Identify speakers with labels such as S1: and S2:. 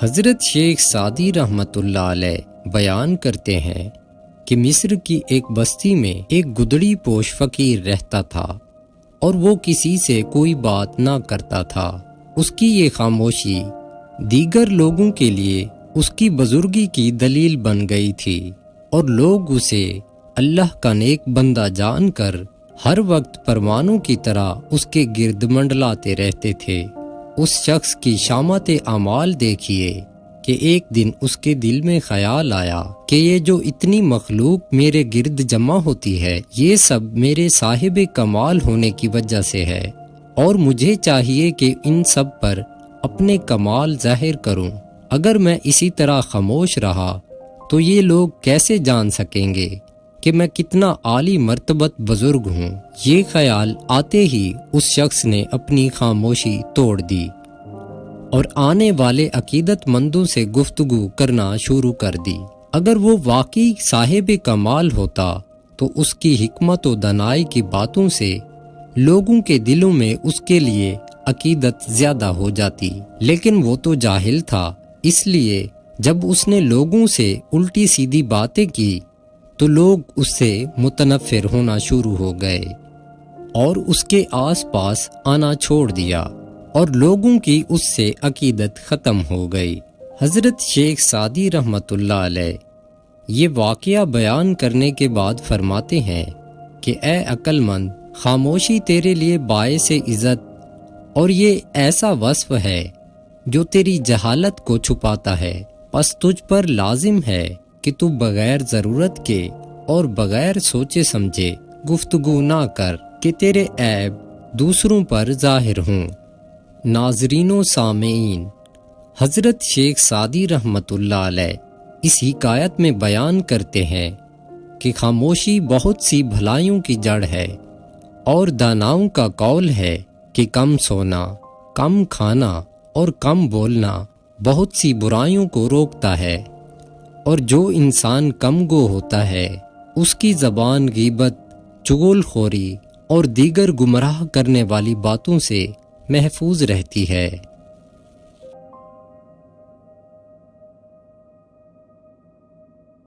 S1: حضرت شیخ سعدی رحمۃ اللہ علیہ بیان کرتے ہیں کہ مصر کی ایک بستی میں ایک گدڑی پوش فقیر رہتا تھا اور وہ کسی سے کوئی بات نہ کرتا تھا۔ اس کی یہ خاموشی دیگر لوگوں کے لیے اس کی بزرگی کی دلیل بن گئی تھی اور لوگ اسے اللہ کا نیک بندہ جان کر ہر وقت پروانوں کی طرح اس کے گرد منڈلاتے رہتے تھے۔ اس شخص کی شامت اعمال دیکھیے کہ ایک دن اس کے دل میں خیال آیا کہ یہ جو اتنی مخلوق میرے گرد جمع ہوتی ہے یہ سب میرے صاحب کمال ہونے کی وجہ سے ہے، اور مجھے چاہیے کہ ان سب پر اپنے کمال ظاہر کروں۔ اگر میں اسی طرح خاموش رہا تو یہ لوگ کیسے جان سکیں گے کہ میں کتنا عالی مرتبت بزرگ ہوں۔ یہ خیال آتے ہی اس شخص نے اپنی خاموشی توڑ دی اور آنے والے عقیدت مندوں سے گفتگو کرنا شروع کر دی۔ اگر وہ واقعی صاحب کمال ہوتا تو اس کی حکمت و دانائی کی باتوں سے لوگوں کے دلوں میں اس کے لیے عقیدت زیادہ ہو جاتی، لیکن وہ تو جاہل تھا، اس لیے جب اس نے لوگوں سے الٹی سیدھی باتیں کی تو لوگ اس سے متنفر ہونا شروع ہو گئے اور اس کے آس پاس آنا چھوڑ دیا اور لوگوں کی اس سے عقیدت ختم ہو گئی۔ حضرت شیخ سعدی رحمۃ اللہ علیہ یہ واقعہ بیان کرنے کے بعد فرماتے ہیں کہ اے عقل مند، خاموشی تیرے لیے باعث عزت اور یہ ایسا وصف ہے جو تیری جہالت کو چھپاتا ہے، پس تجھ پر لازم ہے کہ تو بغیر ضرورت کے اور بغیر سوچے سمجھے گفتگو نہ کر کہ تیرے عیب دوسروں پر ظاہر ہوں۔ ناظرین و سامعین، حضرت شیخ سعدی رحمۃ اللہ علیہ اس حکایت میں بیان کرتے ہیں کہ خاموشی بہت سی بھلائیوں کی جڑ ہے، اور داناؤں کا قول ہے کہ کم سونا، کم کھانا اور کم بولنا بہت سی برائیوں کو روکتا ہے، اور جو انسان کم گو ہوتا ہے اس کی زبان غیبت، چغل خوری اور دیگر گمراہ کرنے والی باتوں سے محفوظ رہتی ہے۔